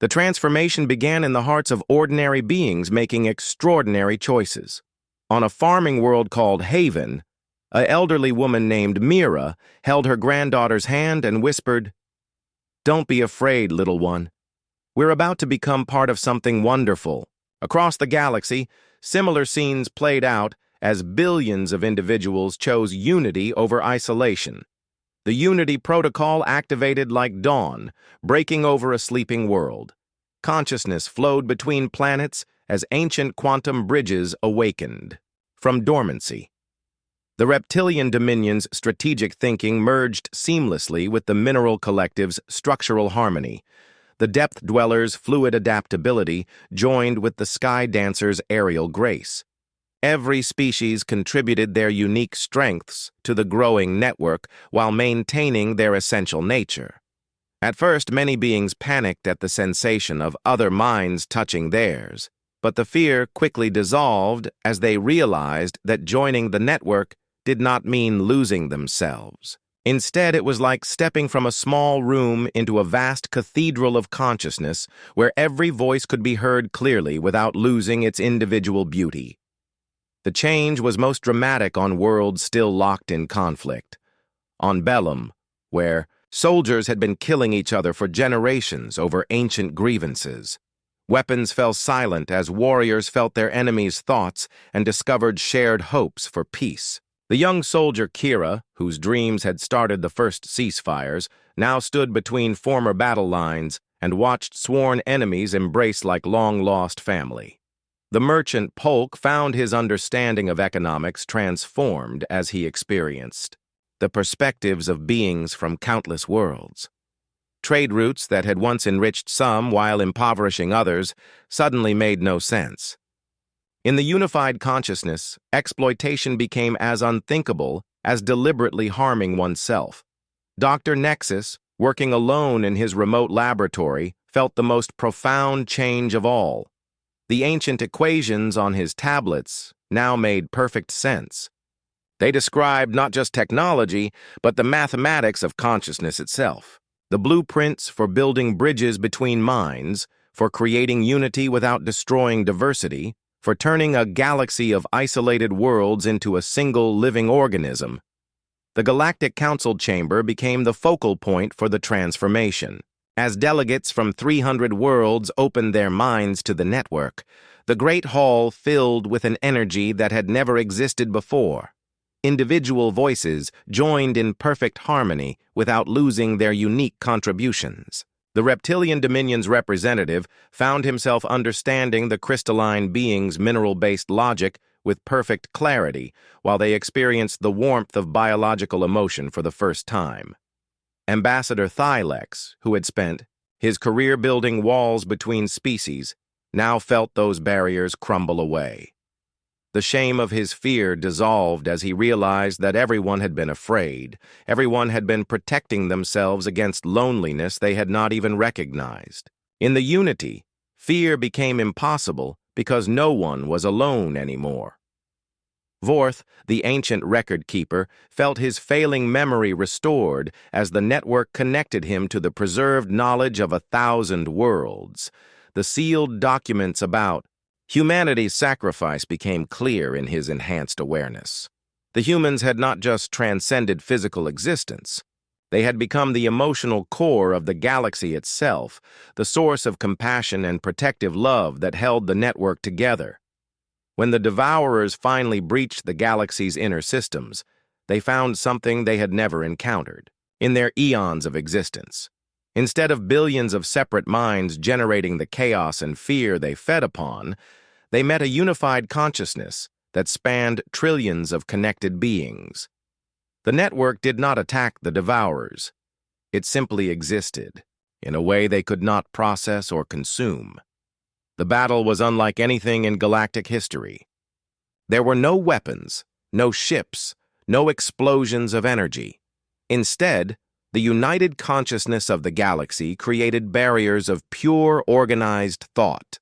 The transformation began in the hearts of ordinary beings making extraordinary choices. On a farming world called Haven, an elderly woman named Mira held her granddaughter's hand and whispered, "Don't be afraid, little one. We're about to become part of something wonderful." Across the galaxy, similar scenes played out as billions of individuals chose unity over isolation. The Unity Protocol activated like dawn, breaking over a sleeping world. Consciousness flowed between planets as ancient quantum bridges awakened from dormancy. The reptilian dominion's strategic thinking merged seamlessly with the mineral collective's structural harmony. The depth dwellers' fluid adaptability joined with the sky dancer's aerial grace. Every species contributed their unique strengths to the growing network while maintaining their essential nature. At first, many beings panicked at the sensation of other minds touching theirs, but the fear quickly dissolved as they realized that joining the network did not mean losing themselves. Instead, it was like stepping from a small room into a vast cathedral of consciousness where every voice could be heard clearly without losing its individual beauty. The change was most dramatic on worlds still locked in conflict. On Bellum, where soldiers had been killing each other for generations over ancient grievances. Weapons fell silent as warriors felt their enemies' thoughts and discovered shared hopes for peace. The young soldier Kira, whose dreams had started the first ceasefires, now stood between former battle lines and watched sworn enemies embrace like long-lost family. The merchant Polk found his understanding of economics transformed as he experienced the perspectives of beings from countless worlds. Trade routes that had once enriched some while impoverishing others suddenly made no sense. In the unified consciousness, exploitation became as unthinkable as deliberately harming oneself. Dr. Nexus, working alone in his remote laboratory, felt the most profound change of all. The ancient equations on his tablets now made perfect sense. They described not just technology, but the mathematics of consciousness itself. The blueprints for building bridges between minds, for creating unity without destroying diversity, for turning a galaxy of isolated worlds into a single living organism. The Galactic Council Chamber became the focal point for the transformation. As delegates from 300 worlds opened their minds to the network, the Great Hall filled with an energy that had never existed before. Individual voices joined in perfect harmony without losing their unique contributions. The Reptilian Dominion's representative found himself understanding the crystalline being's mineral-based logic with perfect clarity while they experienced the warmth of biological emotion for the first time. Ambassador Thylex, who had spent his career building walls between species, now felt those barriers crumble away. The shame of his fear dissolved as he realized that everyone had been afraid. Everyone had been protecting themselves against loneliness they had not even recognized. In the unity, fear became impossible because no one was alone anymore. Vorth, the ancient record-keeper, felt his failing memory restored as the network connected him to the preserved knowledge of 1,000 worlds. The sealed documents about humanity's sacrifice became clear in his enhanced awareness. The humans had not just transcended physical existence. They had become the emotional core of the galaxy itself, the source of compassion and protective love that held the network together. When the Devourers finally breached the galaxy's inner systems, they found something they had never encountered in their eons of existence. Instead of billions of separate minds generating the chaos and fear they fed upon, they met a unified consciousness that spanned trillions of connected beings. The network did not attack the Devourers. It simply existed, in a way they could not process or consume. The battle was unlike anything in galactic history. There were no weapons, no ships, no explosions of energy. Instead, the united consciousness of the galaxy created barriers of pure, organized thought.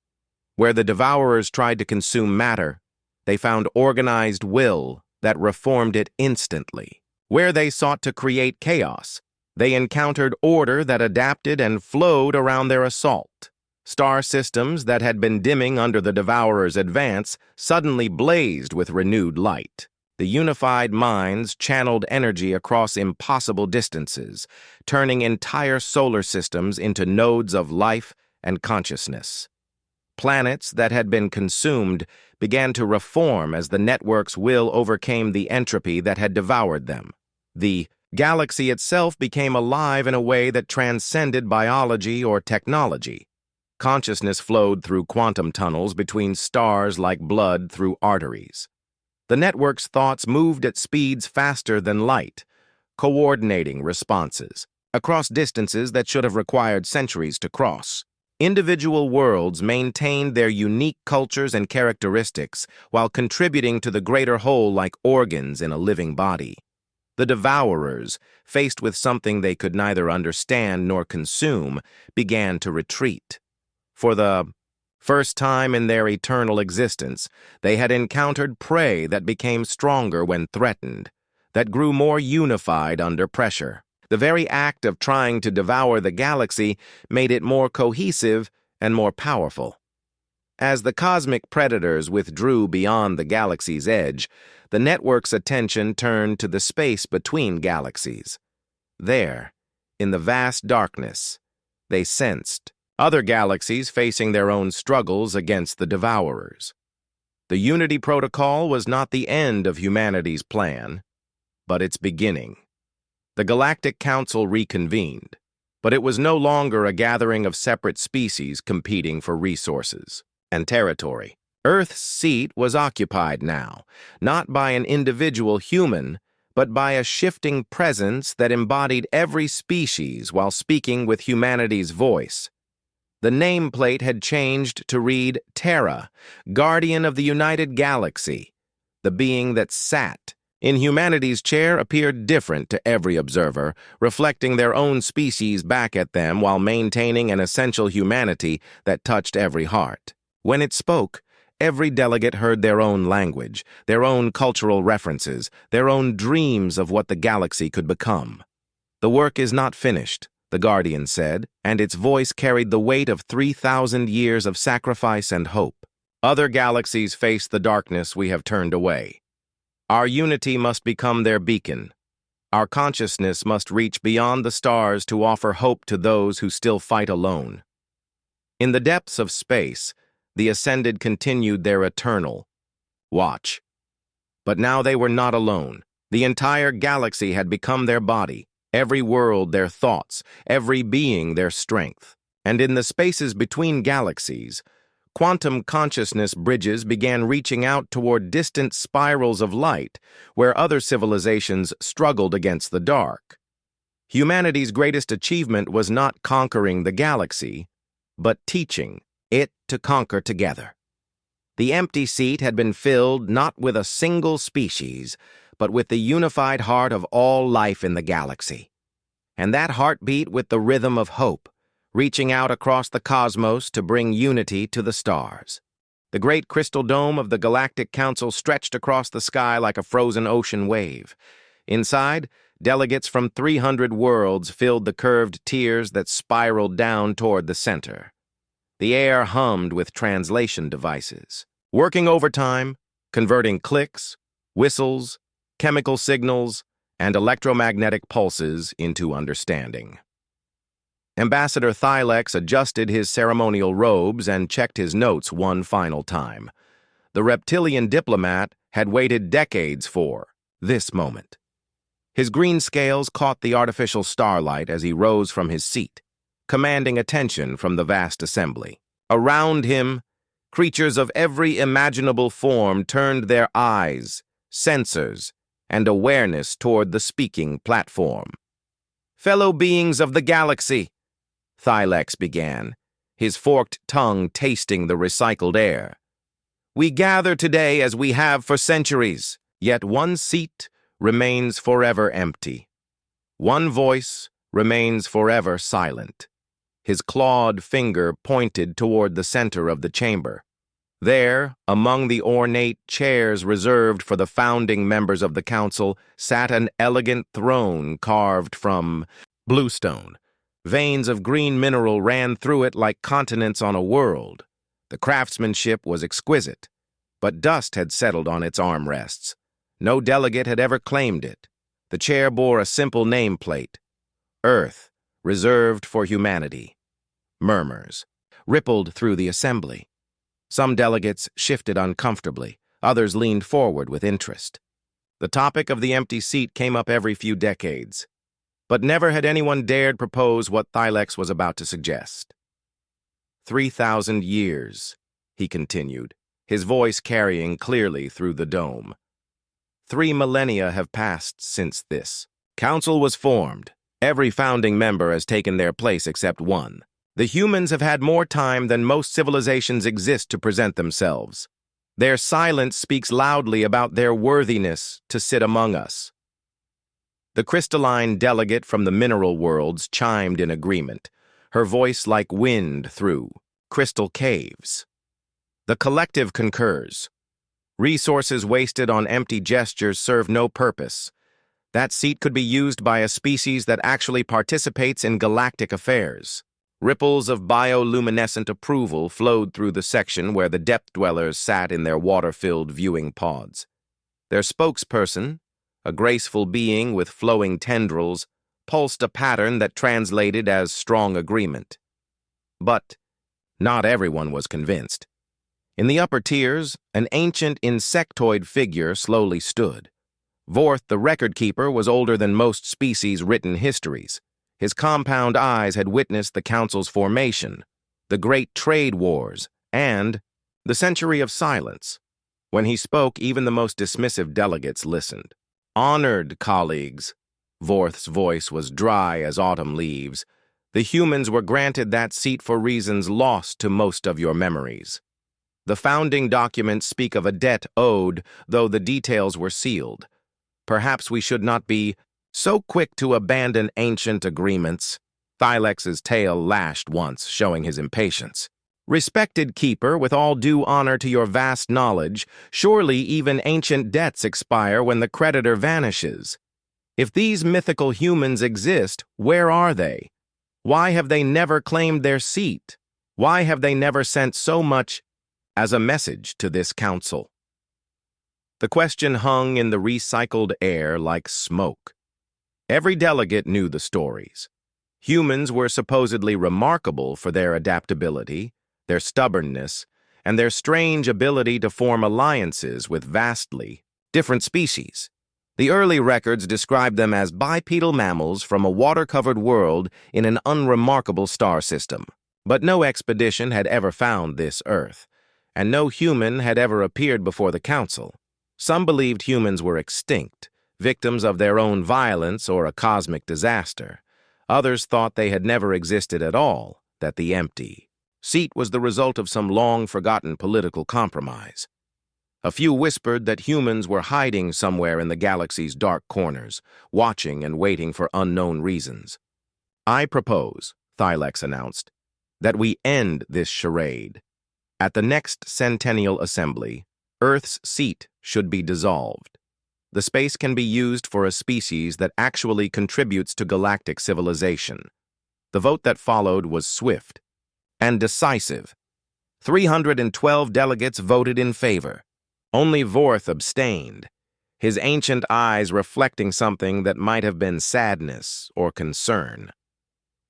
Where the Devourers tried to consume matter, they found organized will that reformed it instantly. Where they sought to create chaos, they encountered order that adapted and flowed around their assault. Star systems that had been dimming under the Devourer's advance suddenly blazed with renewed light. The unified minds channeled energy across impossible distances, turning entire solar systems into nodes of life and consciousness. Planets that had been consumed began to reform as the network's will overcame the entropy that had devoured them. The galaxy itself became alive in a way that transcended biology or technology. Consciousness flowed through quantum tunnels between stars like blood through arteries. The network's thoughts moved at speeds faster than light, coordinating responses across distances that should have required centuries to cross. Individual worlds maintained their unique cultures and characteristics while contributing to the greater whole like organs in a living body. The Devourers, faced with something they could neither understand nor consume, began to retreat. For the first time in their eternal existence, they had encountered prey that became stronger when threatened, that grew more unified under pressure. The very act of trying to devour the galaxy made it more cohesive and more powerful. As the cosmic predators withdrew beyond the galaxy's edge, the network's attention turned to the space between galaxies. There, in the vast darkness, they sensed other galaxies facing their own struggles against the Devourers. The Unity Protocol was not the end of humanity's plan, but its beginning. The Galactic Council reconvened, but it was no longer a gathering of separate species competing for resources and territory. Earth's seat was occupied now, not by an individual human, but by a shifting presence that embodied every species while speaking with humanity's voice. The nameplate had changed to read Terra, Guardian of the United Galaxy. The being that sat in humanity's chair appeared different to every observer, reflecting their own species back at them while maintaining an essential humanity that touched every heart. When it spoke, every delegate heard their own language, their own cultural references, their own dreams of what the galaxy could become. "The work is not finished," the Guardian said, and its voice carried the weight of 3,000 years of sacrifice and hope. "Other galaxies face the darkness we have turned away. Our unity must become their beacon. Our consciousness must reach beyond the stars to offer hope to those who still fight alone." In the depths of space, the Ascended continued their eternal watch. But now they were not alone. The entire galaxy had become their body, every world their thoughts, every being their strength. And in the spaces between galaxies, quantum consciousness bridges began reaching out toward distant spirals of light where other civilizations struggled against the dark. Humanity's greatest achievement was not conquering the galaxy, but teaching it to conquer together. The empty seat had been filled not with a single species, but with the unified heart of all life in the galaxy. And that heart beat with the rhythm of hope, reaching out across the cosmos to bring unity to the stars. The great crystal dome of the Galactic Council stretched across the sky like a frozen ocean wave. Inside, delegates from 300 worlds filled the curved tiers that spiraled down toward the center. The air hummed with translation devices, working overtime, converting clicks, whistles, chemical signals, and electromagnetic pulses into understanding. Ambassador Thylex adjusted his ceremonial robes and checked his notes one final time. The reptilian diplomat had waited decades for this moment. His green scales caught the artificial starlight as he rose from his seat, commanding attention from the vast assembly. Around him, creatures of every imaginable form turned their eyes, sensors, and awareness toward the speaking platform. "Fellow beings of the galaxy," Thylex began, his forked tongue tasting the recycled air. "We gather today as we have for centuries, yet one seat remains forever empty. One voice remains forever silent." His clawed finger pointed toward the center of the chamber. There, among the ornate chairs reserved for the founding members of the council, sat an elegant throne carved from bluestone, Veins of green mineral ran through it like continents on a world. The craftsmanship was exquisite, but dust had settled on its armrests. No delegate had ever claimed it. The chair bore a simple nameplate: Earth, reserved for humanity. Murmurs rippled through the assembly. Some delegates shifted uncomfortably. Others leaned forward with interest. The topic of the empty seat came up every few decades, but never had anyone dared propose what Thylex was about to suggest. 3,000 years, he continued, his voice carrying clearly through the dome. 3 millennia have passed since this. Council was formed. Every founding member has taken their place except one. The humans have had more time than most civilizations exist to present themselves. Their silence speaks loudly about their worthiness to sit among us. The crystalline delegate from the mineral worlds chimed in agreement, her voice like wind through crystal caves. The collective concurs. Resources wasted on empty gestures serve no purpose. That seat could be used by a species that actually participates in galactic affairs. Ripples of bioluminescent approval flowed through the section where the depth-dwellers sat in their water-filled viewing pods. Their spokesperson, a graceful being with flowing tendrils, pulsed a pattern that translated as strong agreement. But not everyone was convinced. In the upper tiers, an ancient insectoid figure slowly stood. Vorth, the record-keeper, was older than most species' written histories. His compound eyes had witnessed the Council's formation, the great trade wars, and the century of silence. When he spoke, even the most dismissive delegates listened. Honored colleagues, Vorth's voice was dry as autumn leaves. The humans were granted that seat for reasons lost to most of your memories. The founding documents speak of a debt owed, though the details were sealed. Perhaps we should not be so quick to abandon ancient agreements. Thylex's tail lashed once, showing his impatience. Respected keeper, with all due honor to your vast knowledge, surely even ancient debts expire when the creditor vanishes. If these mythical humans exist, where are they? Why have they never claimed their seat? Why have they never sent so much as a message to this council? The question hung in the recycled air like smoke. Every delegate knew the stories. Humans were supposedly remarkable for their adaptability, their stubbornness, and their strange ability to form alliances with vastly different species. The early records described them as bipedal mammals from a water-covered world in an unremarkable star system. But no expedition had ever found this Earth, and no human had ever appeared before the Council. Some believed humans were extinct, victims of their own violence or a cosmic disaster. Others thought they had never existed at all, that the empty seat was the result of some long-forgotten political compromise. A few whispered that humans were hiding somewhere in the galaxy's dark corners, watching and waiting for unknown reasons. I propose, Thylex announced, that we end this charade. At the next Centennial Assembly, Earth's seat should be dissolved. The space can be used for a species that actually contributes to galactic civilization. The vote that followed was swift and decisive. 312 delegates voted in favor. Only Vorth abstained, his ancient eyes reflecting something that might have been sadness or concern.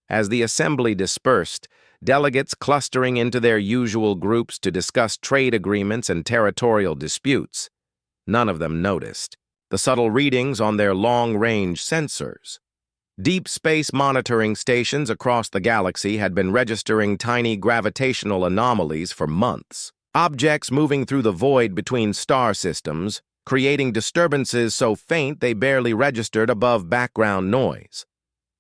As the assembly dispersed, delegates clustering into their usual groups to discuss trade agreements and territorial disputes. None of them noticed the subtle readings on their long-range sensors. Deep space monitoring stations across the galaxy had been registering tiny gravitational anomalies for months. Objects moving through the void between star systems, creating disturbances so faint they barely registered above background noise.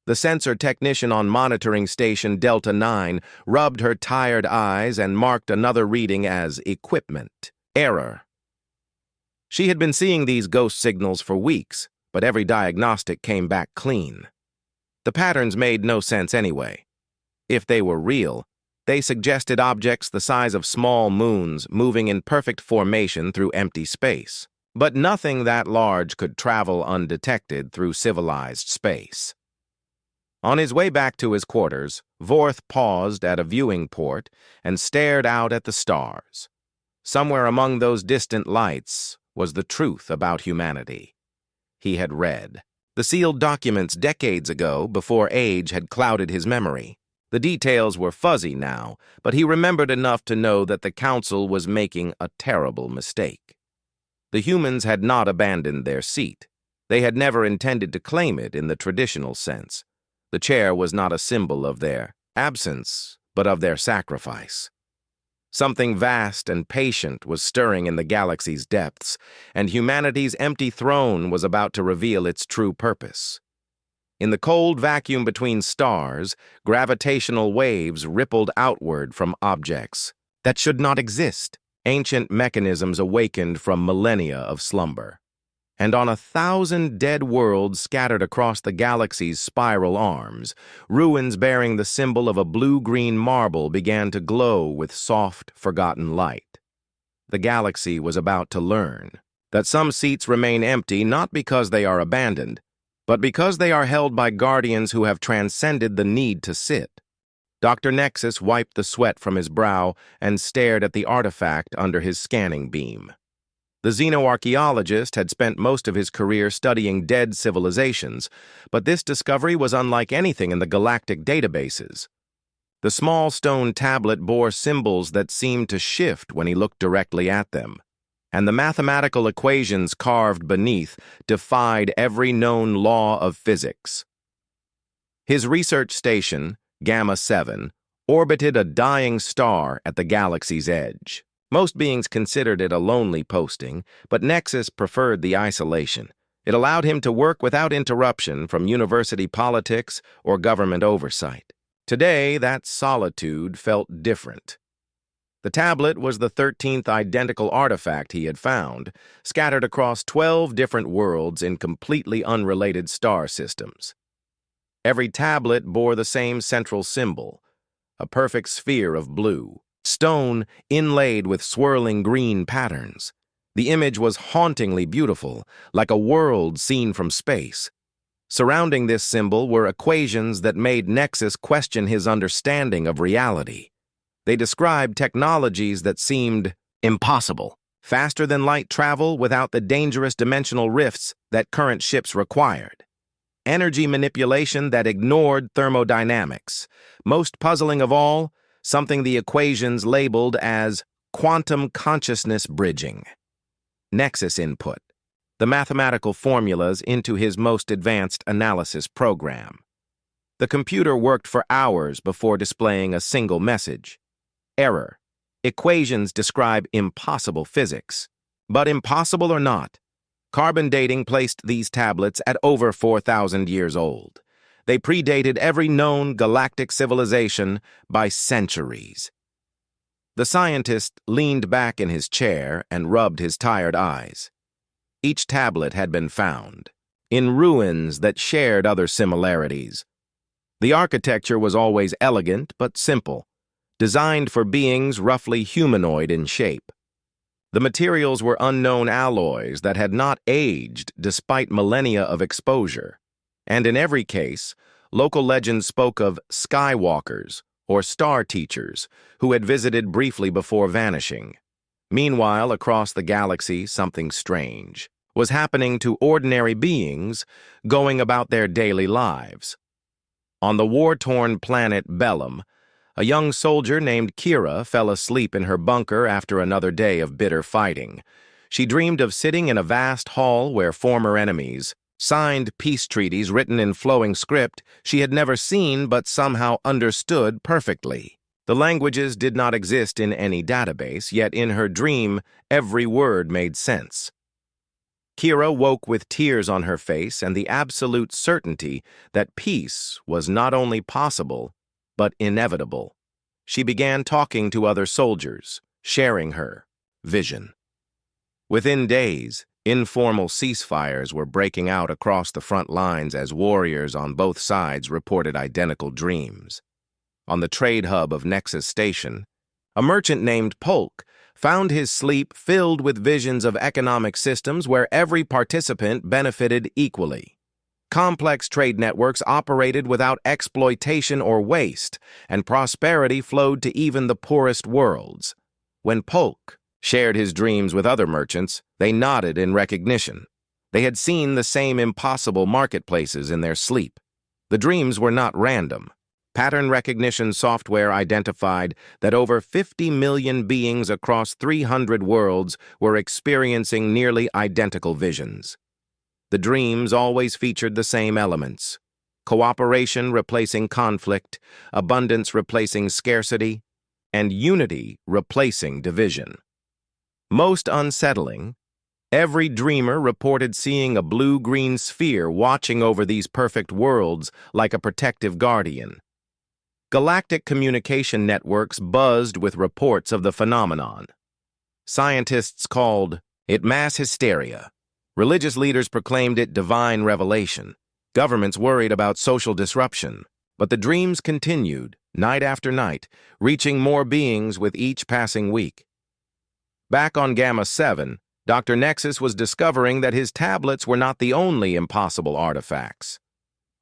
The sensor technician on monitoring station Delta 9 rubbed her tired eyes and marked another reading as equipment error. She had been seeing these ghost signals for weeks, but every diagnostic came back clean. The patterns made no sense anyway. If they were real, they suggested objects the size of small moons moving in perfect formation through empty space. But nothing that large could travel undetected through civilized space. On his way back to his quarters, Vorth paused at a viewing port and stared out at the stars. Somewhere among those distant lights was the truth about humanity. He had read the sealed documents decades ago, before age had clouded his memory. The details were fuzzy now, but he remembered enough to know that the Council was making a terrible mistake. The humans had not abandoned their seat. They had never intended to claim it in the traditional sense. The chair was not a symbol of their absence, but of their sacrifice. Something vast and patient was stirring in the galaxy's depths, and humanity's empty throne was about to reveal its true purpose. In the cold vacuum between stars, gravitational waves rippled outward from objects that should not exist. Ancient mechanisms awakened from millennia of slumber. And on 1,000 dead worlds scattered across the galaxy's spiral arms, ruins bearing the symbol of a blue-green marble began to glow with soft, forgotten light. The galaxy was about to learn that some seats remain empty not because they are abandoned, but because they are held by guardians who have transcended the need to sit. Dr. Nexus wiped the sweat from his brow and stared at the artifact under his scanning beam. The xenoarchaeologist had spent most of his career studying dead civilizations, but this discovery was unlike anything in the galactic databases. The small stone tablet bore symbols that seemed to shift when he looked directly at them, and the mathematical equations carved beneath defied every known law of physics. His research station, Gamma 7, orbited a dying star at the galaxy's edge. Most beings considered it a lonely posting, but Nexus preferred the isolation. It allowed him to work without interruption from university politics or government oversight. Today, that solitude felt different. The tablet was the 13th identical artifact he had found, scattered across 12 different worlds in completely unrelated star systems. Every tablet bore the same central symbol, a perfect sphere of blue. Stone inlaid with swirling green patterns. The image was hauntingly beautiful, like a world seen from space. Surrounding this symbol were equations that made Nexus question his understanding of reality. They described technologies that seemed impossible, faster than light travel without the dangerous dimensional rifts that current ships required. Energy manipulation that ignored thermodynamics. Most puzzling of all, something the equations labeled as quantum consciousness bridging. Nexus input, the mathematical formulas into his most advanced analysis program. The computer worked for hours before displaying a single message. Error. Equations describe impossible physics. But impossible or not, carbon dating placed these tablets at over 4,000 years old. They predated every known galactic civilization by centuries. The scientist leaned back in his chair and rubbed his tired eyes. Each tablet had been found in ruins that shared other similarities. The architecture was always elegant but simple, designed for beings roughly humanoid in shape. The materials were unknown alloys that had not aged despite millennia of exposure. And in every case, local legends spoke of skywalkers or star teachers who had visited briefly before vanishing. Meanwhile, across the galaxy, something strange was happening to ordinary beings going about their daily lives. On the war-torn planet Bellum, a young soldier named Kira fell asleep in her bunker after another day of bitter fighting. She dreamed of sitting in a vast hall where former enemies signed peace treaties written in flowing script she had never seen but somehow understood perfectly. The languages did not exist in any database, yet in her dream, every word made sense. Kira woke with tears on her face and the absolute certainty that peace was not only possible, but inevitable. She began talking to other soldiers, sharing her vision. Within days, informal ceasefires were breaking out across the front lines as warriors on both sides reported identical dreams. On the trade hub of Nexus Station, a merchant named Polk found his sleep filled with visions of economic systems where every participant benefited equally. Complex trade networks operated without exploitation or waste, and prosperity flowed to even the poorest worlds. When Polk shared his dreams with other merchants, they nodded in recognition. They had seen the same impossible marketplaces in their sleep. The dreams were not random. Pattern recognition software identified that over 50 million beings across 300 worlds were experiencing nearly identical visions. The dreams always featured the same elements: cooperation replacing conflict, abundance replacing scarcity, and unity replacing division. Most unsettling, every dreamer reported seeing a blue-green sphere watching over these perfect worlds like a protective guardian. Galactic communication networks buzzed with reports of the phenomenon. Scientists called it mass hysteria. Religious leaders proclaimed it divine revelation. Governments worried about social disruption. But the dreams continued, night after night, reaching more beings with each passing week. Back on Gamma 7, Dr. Nexus was discovering that his tablets were not the only impossible artifacts.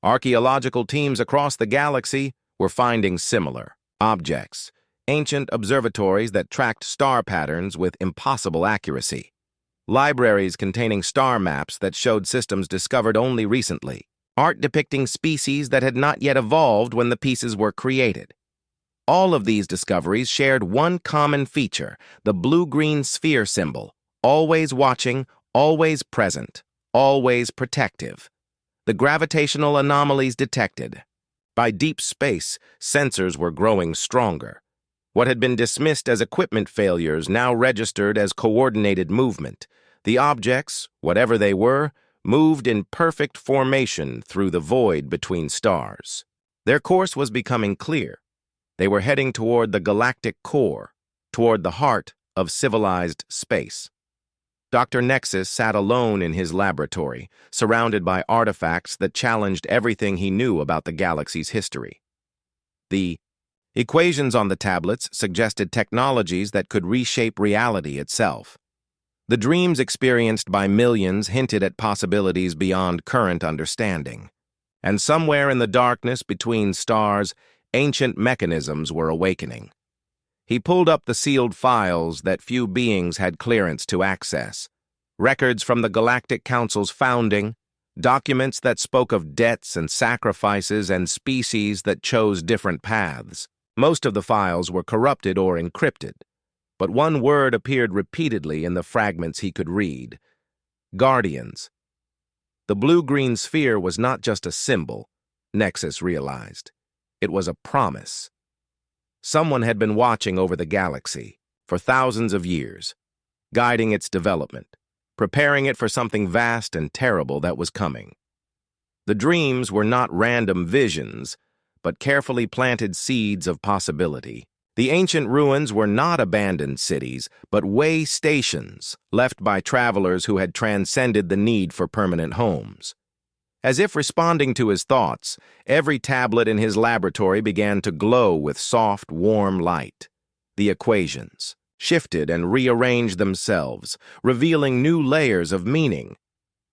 Archaeological teams across the galaxy were finding similar objects, ancient observatories that tracked star patterns with impossible accuracy, libraries containing star maps that showed systems discovered only recently, art depicting species that had not yet evolved when the pieces were created. All of these discoveries shared one common feature: the blue-green sphere symbol, always watching, always present, always protective. The gravitational anomalies detected. By deep space, sensors were growing stronger. What had been dismissed as equipment failures now registered as coordinated movement. The objects, whatever they were, moved in perfect formation through the void between stars. Their course was becoming clear. They were heading toward the galactic core, toward the heart of civilized space. Dr. Nexus sat alone in his laboratory, surrounded by artifacts that challenged everything he knew about the galaxy's history. The equations on the tablets suggested technologies that could reshape reality itself. The dreams experienced by millions hinted at possibilities beyond current understanding. And somewhere in the darkness between stars, ancient mechanisms were awakening. He pulled up the sealed files that few beings had clearance to access. Records from the Galactic Council's founding, documents that spoke of debts and sacrifices and species that chose different paths. Most of the files were corrupted or encrypted, but one word appeared repeatedly in the fragments he could read: Guardians. The blue-green sphere was not just a symbol, Nexus realized. It was a promise. Someone had been watching over the galaxy for thousands of years, guiding its development, preparing it for something vast and terrible that was coming. The dreams were not random visions, but carefully planted seeds of possibility. The ancient ruins were not abandoned cities, but way stations left by travelers who had transcended the need for permanent homes. As if responding to his thoughts, every tablet in his laboratory began to glow with soft, warm light. The equations shifted and rearranged themselves, revealing new layers of meaning.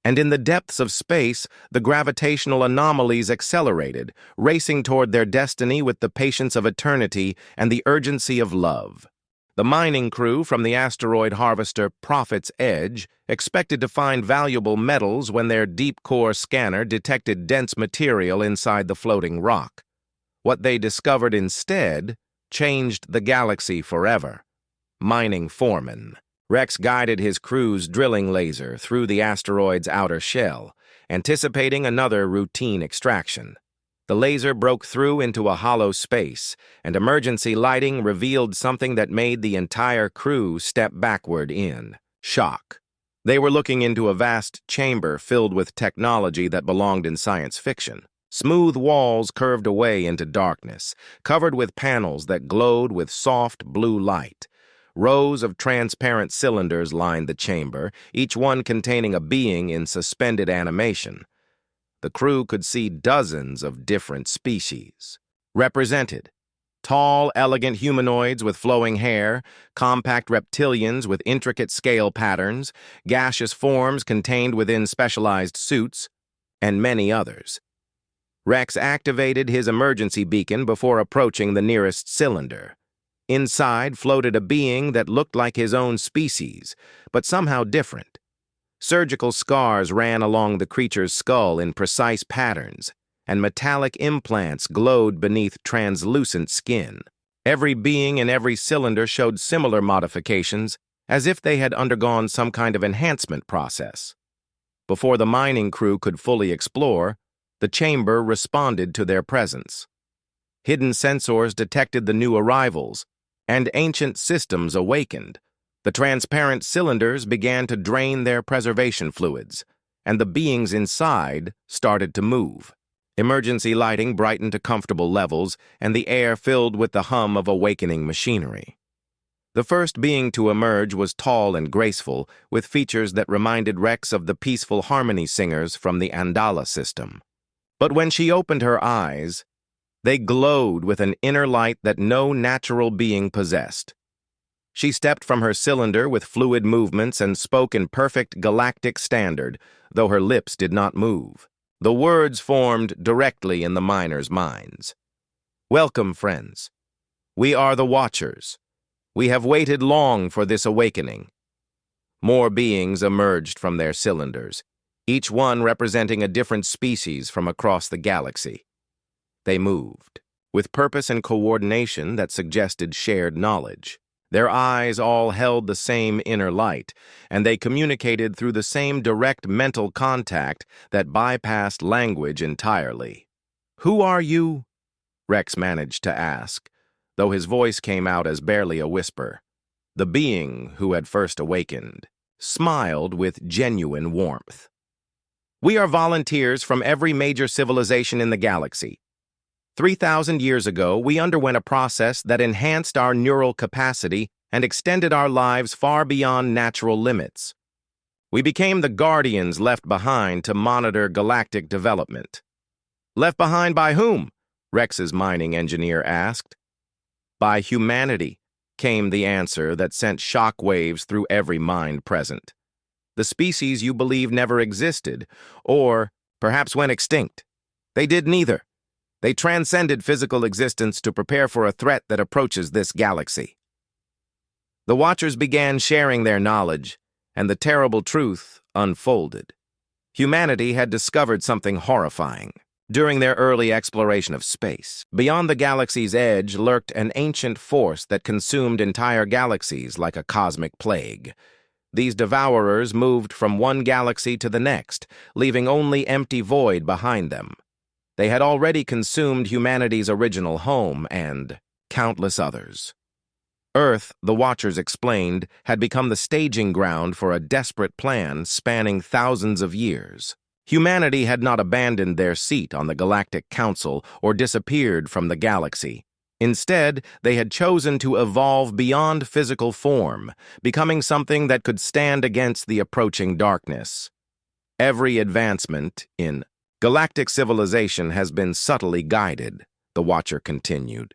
And in the depths of space, the gravitational anomalies accelerated, racing toward their destiny with the patience of eternity and the urgency of love. The mining crew from the asteroid harvester Prophet's Edge expected to find valuable metals when their deep-core scanner detected dense material inside the floating rock. What they discovered instead changed the galaxy forever. Mining foreman. Rex guided his crew's drilling laser through the asteroid's outer shell, anticipating another routine extraction. The laser broke through into a hollow space, and emergency lighting revealed something that made the entire crew step backward in shock. They were looking into a vast chamber filled with technology that belonged in science fiction. Smooth walls curved away into darkness, covered with panels that glowed with soft blue light. Rows of transparent cylinders lined the chamber, each one containing a being in suspended animation. The crew could see dozens of different species represented: tall, elegant humanoids with flowing hair, compact reptilians with intricate scale patterns, gaseous forms contained within specialized suits, and many others. Rex activated his emergency beacon before approaching the nearest cylinder. Inside floated a being that looked like his own species, but somehow different. Surgical scars ran along the creature's skull in precise patterns, and metallic implants glowed beneath translucent skin. Every being in every cylinder showed similar modifications, as if they had undergone some kind of enhancement process. Before the mining crew could fully explore, the chamber responded to their presence. Hidden sensors detected the new arrivals, and ancient systems awakened. The transparent cylinders began to drain their preservation fluids, and the beings inside started to move. Emergency lighting brightened to comfortable levels, and the air filled with the hum of awakening machinery. The first being to emerge was tall and graceful, with features that reminded Rex of the peaceful harmony singers from the Andala system. But when she opened her eyes, they glowed with an inner light that no natural being possessed. She stepped from her cylinder with fluid movements and spoke in perfect galactic standard, though her lips did not move. The words formed directly in the miners' minds. "Welcome, friends. We are the Watchers. We have waited long for this awakening." More beings emerged from their cylinders, each one representing a different species from across the galaxy. They moved, with purpose and coordination that suggested shared knowledge. Their eyes all held the same inner light, and they communicated through the same direct mental contact that bypassed language entirely. "Who are you?" Rex managed to ask, though his voice came out as barely a whisper. The being who had first awakened smiled with genuine warmth. "We are volunteers from every major civilization in the galaxy. 3,000 years ago, we underwent a process that enhanced our neural capacity and extended our lives far beyond natural limits. We became the guardians left behind to monitor galactic development." "Left behind by whom?" Rex's mining engineer asked. "By humanity," came the answer that sent shockwaves through every mind present. "The species you believe never existed, or perhaps went extinct. They did neither. They transcended physical existence to prepare for a threat that approaches this galaxy." The Watchers began sharing their knowledge, and the terrible truth unfolded. Humanity had discovered something horrifying. During their early exploration of space, beyond the galaxy's edge lurked an ancient force that consumed entire galaxies like a cosmic plague. These devourers moved from one galaxy to the next, leaving only empty void behind them. They had already consumed humanity's original home and countless others. Earth, the Watchers explained, had become the staging ground for a desperate plan spanning thousands of years. Humanity had not abandoned their seat on the Galactic Council or disappeared from the galaxy. Instead, they had chosen to evolve beyond physical form, becoming something that could stand against the approaching darkness. Every advancement in galactic civilization has been subtly guided, the Watcher continued.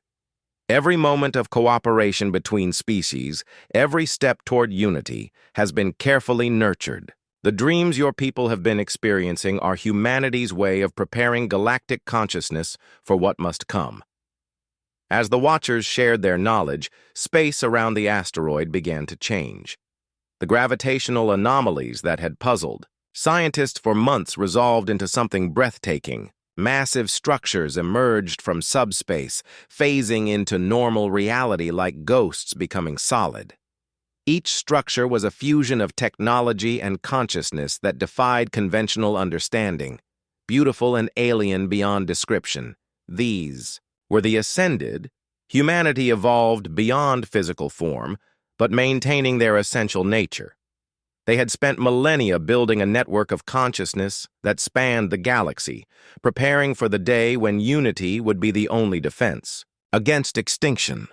Every moment of cooperation between species, every step toward unity, has been carefully nurtured. The dreams your people have been experiencing are humanity's way of preparing galactic consciousness for what must come. As the Watchers shared their knowledge, space around the asteroid began to change. The gravitational anomalies that had puzzled scientists for months resolved into something breathtaking. Massive structures emerged from subspace, phasing into normal reality like ghosts becoming solid. Each structure was a fusion of technology and consciousness that defied conventional understanding, beautiful and alien beyond description. These were the Ascended. Humanity evolved beyond physical form, but maintaining their essential nature. They had spent millennia building a network of consciousness that spanned the galaxy, preparing for the day when unity would be the only defense against extinction.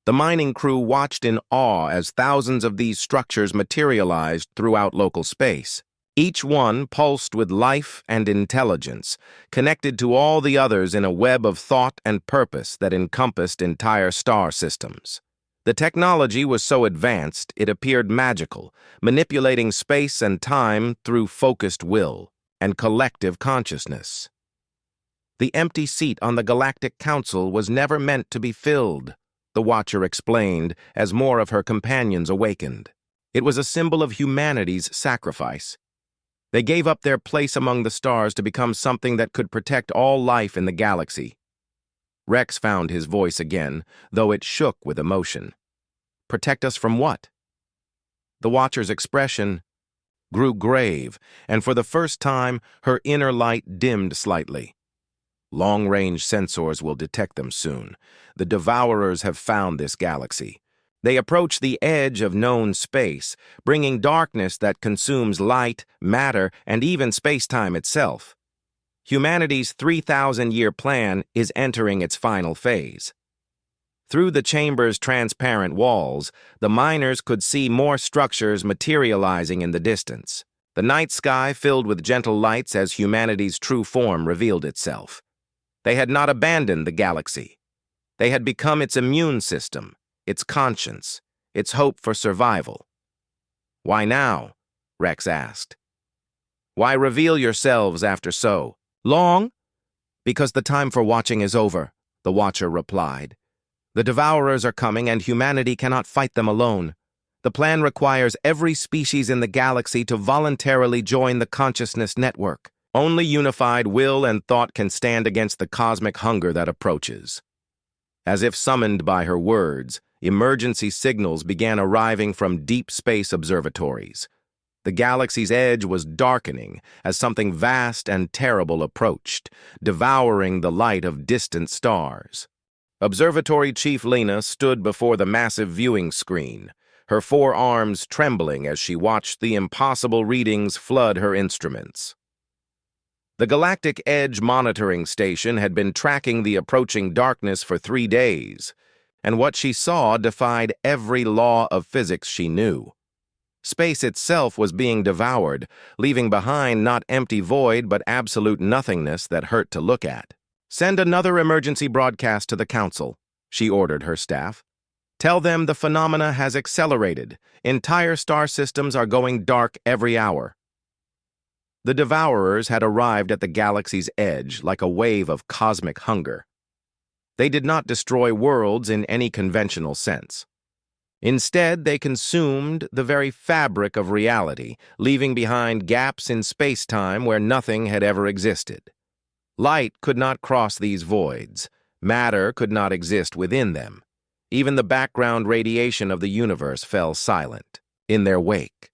The mining crew watched in awe as thousands of these structures materialized throughout local space. Each one pulsed with life and intelligence, connected to all the others in a web of thought and purpose that encompassed entire star systems. The technology was so advanced it appeared magical, manipulating space and time through focused will. and collective consciousness. The empty seat on the Galactic Council was never meant to be filled, the Watcher explained as more of her companions awakened. It was a symbol of humanity's sacrifice. They gave up their place among the stars to become something that could protect all life in the galaxy. Rex found his voice again, though it shook with emotion. Protect us from what? The Watcher's expression grew grave, and for the first time, her inner light dimmed slightly. Long-range sensors will detect them soon. The Devourers have found this galaxy. They approach the edge of known space, bringing darkness that consumes light, matter, and even space-time itself. Humanity's 3,000-year plan is entering its final phase. Through the chamber's transparent walls, the miners could see more structures materializing in the distance. The night sky filled with gentle lights as humanity's true form revealed itself. They had not abandoned the galaxy. They had become its immune system, its conscience, its hope for survival. "Why now?" Rex asked. "Why reveal yourselves after so long?" "Because the time for watching is over," the Watcher replied. "The Devourers are coming and humanity cannot fight them alone. The plan requires every species in the galaxy to voluntarily join the consciousness network. Only unified will and thought can stand against the cosmic hunger that approaches." As if summoned by her words, emergency signals began arriving from deep space observatories. The galaxy's edge was darkening as something vast and terrible approached, devouring the light of distant stars. Observatory Chief Lena stood before the massive viewing screen, her forearms trembling as she watched the impossible readings flood her instruments. The Galactic Edge monitoring station had been tracking the approaching darkness for 3 days, and what she saw defied every law of physics she knew. Space itself was being devoured, leaving behind not empty void but absolute nothingness that hurt to look at. "Send another emergency broadcast to the Council," she ordered her staff. "Tell them the phenomena has accelerated. Entire star systems are going dark every hour." The Devourers had arrived at the galaxy's edge like a wave of cosmic hunger. They did not destroy worlds in any conventional sense. Instead, they consumed the very fabric of reality, leaving behind gaps in space-time where nothing had ever existed. Light could not cross these voids. Matter could not exist within them. Even the background radiation of the universe fell silent in their wake.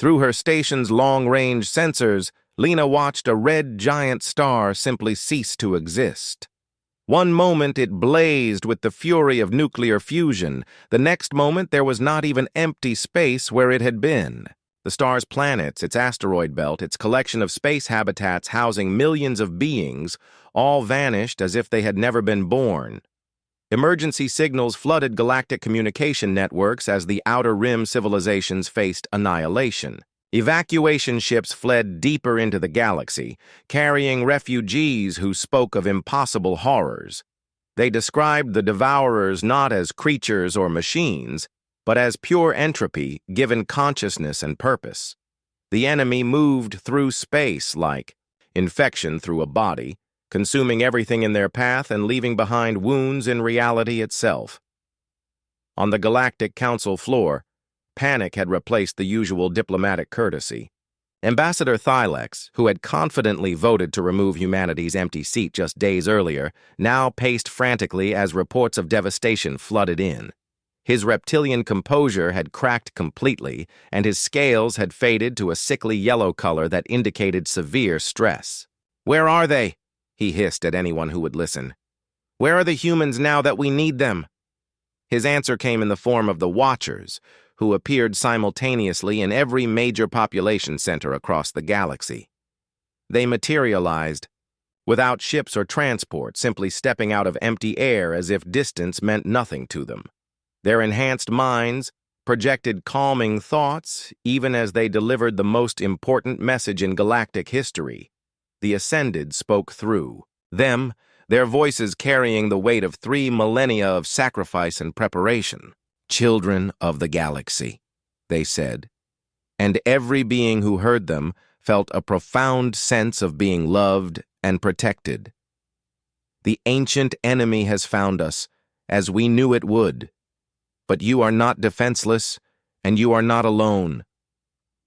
Through her station's long-range sensors, Lena watched a red giant star simply cease to exist. One moment it blazed with the fury of nuclear fusion. The next moment there was not even empty space where it had been. The star's planets, its asteroid belt, its collection of space habitats housing millions of beings, all vanished as if they had never been born. Emergency signals flooded galactic communication networks as the Outer Rim civilizations faced annihilation. Evacuation ships fled deeper into the galaxy, carrying refugees who spoke of impossible horrors. They described the Devourers not as creatures or machines, but as pure entropy given consciousness and purpose. The enemy moved through space like infection through a body, consuming everything in their path and leaving behind wounds in reality itself. On the Galactic Council floor, panic had replaced the usual diplomatic courtesy. Ambassador Thylex, who had confidently voted to remove humanity's empty seat just days earlier, now paced frantically as reports of devastation flooded in. His reptilian composure had cracked completely, and his scales had faded to a sickly yellow color that indicated severe stress. "Where are they?" he hissed at anyone who would listen. "Where are the humans now that we need them?" His answer came in the form of the Watchers, who appeared simultaneously in every major population center across the galaxy. They materialized, without ships or transport, simply stepping out of empty air as if distance meant nothing to them. Their enhanced minds projected calming thoughts even as they delivered the most important message in galactic history. The Ascended spoke through them, their voices carrying the weight of 3 millennia of sacrifice and preparation. "Children of the galaxy," they said, and every being who heard them felt a profound sense of being loved and protected. The ancient enemy has found us, as we knew it would. But you are not defenseless, and you are not alone.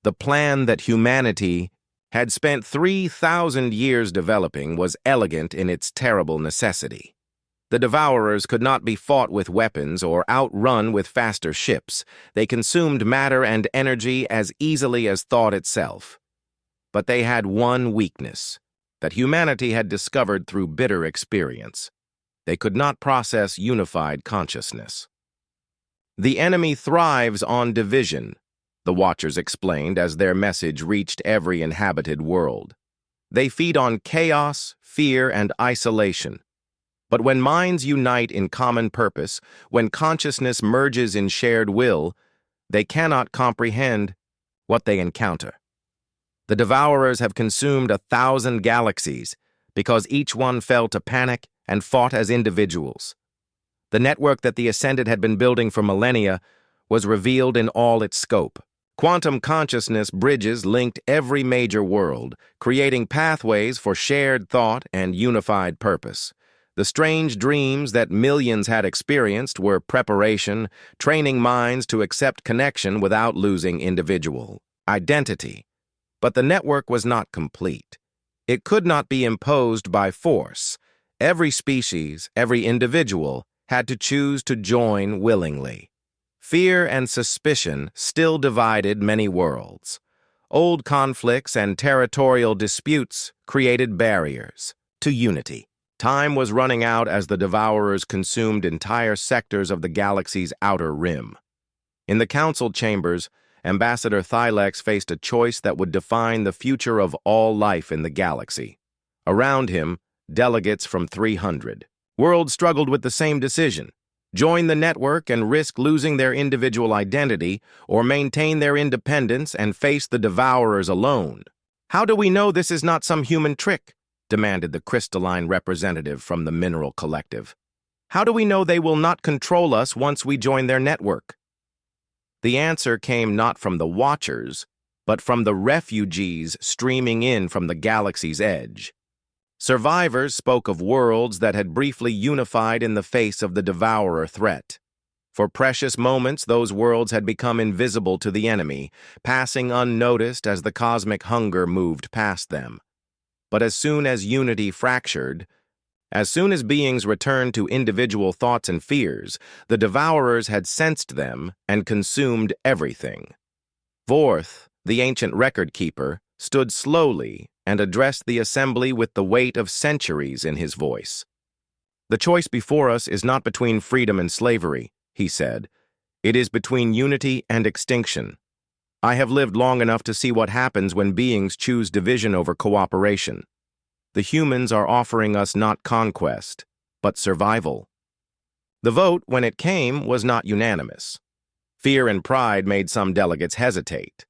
The plan that humanity had spent 3,000 years developing was elegant in its terrible necessity. The Devourers could not be fought with weapons or outrun with faster ships. They consumed matter and energy as easily as thought itself. But they had one weakness that humanity had discovered through bitter experience. They could not process unified consciousness. The enemy thrives on division, the Watchers explained as their message reached every inhabited world. They feed on chaos, fear, and isolation. But when minds unite in common purpose, when consciousness merges in shared will, they cannot comprehend what they encounter. The Devourers have consumed 1,000 galaxies because each one fell to panic and fought as individuals. The network that the Ascended had been building for millennia was revealed in all its scope. Quantum consciousness bridges linked every major world, creating pathways for shared thought and unified purpose. The strange dreams that millions had experienced were preparation, training minds to accept connection without losing individual identity. But the network was not complete. It could not be imposed by force. Every species, every individual, had to choose to join willingly. Fear and suspicion still divided many worlds. Old conflicts and territorial disputes created barriers to unity. Time was running out as the Devourers consumed entire sectors of the galaxy's outer rim. In the council chambers, Ambassador Thylex faced a choice that would define the future of all life in the galaxy. Around him, delegates from 300 worlds struggled with the same decision: join the network and risk losing their individual identity, or maintain their independence and face the Devourers alone. "How do we know this is not some human trick?" demanded the crystalline representative from the Mineral Collective. "How do we know they will not control us once we join their network?" The answer came not from the Watchers, but from the refugees streaming in from the galaxy's edge. Survivors spoke of worlds that had briefly unified in the face of the Devourer threat. For precious moments, those worlds had become invisible to the enemy, passing unnoticed as the cosmic hunger moved past them. But as soon as unity fractured, as soon as beings returned to individual thoughts and fears, the Devourers had sensed them and consumed everything. Vorth, the ancient record-keeper, stood slowly and addressed the assembly with the weight of centuries in his voice. "The choice before us is not between freedom and slavery," he said. "It is between unity and extinction. I have lived long enough to see what happens when beings choose division over cooperation. The humans are offering us not conquest, but survival." The vote, when it came, was not unanimous. Fear and pride made some delegates hesitate.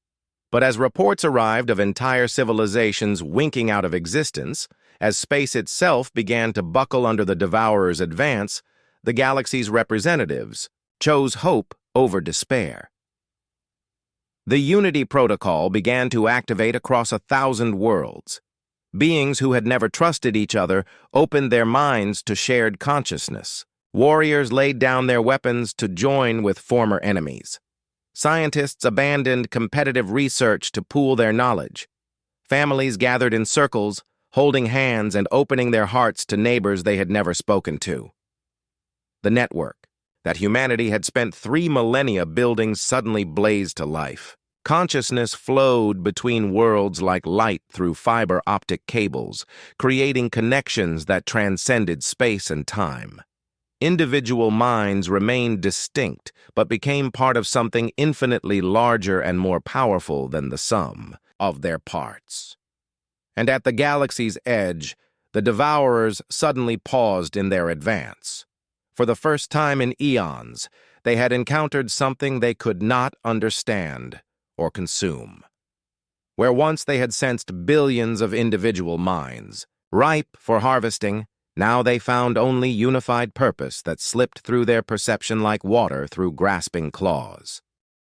But as reports arrived of entire civilizations winking out of existence, as space itself began to buckle under the Devourer's advance, the galaxy's representatives chose hope over despair. The Unity Protocol began to activate across 1,000 worlds. Beings who had never trusted each other opened their minds to shared consciousness. Warriors laid down their weapons to join with former enemies. Scientists abandoned competitive research to pool their knowledge. Families gathered in circles, holding hands and opening their hearts to neighbors they had never spoken to. The network that humanity had spent 3 millennia building suddenly blazed to life. Consciousness flowed between worlds like light through fiber optic cables, creating connections that transcended space and time. Individual minds remained distinct, but became part of something infinitely larger and more powerful than the sum of their parts. And at the galaxy's edge, the Devourers suddenly paused in their advance. For the first time in eons, they had encountered something they could not understand or consume. Where once they had sensed billions of individual minds, ripe for harvesting, now they found only unified purpose that slipped through their perception like water through grasping claws.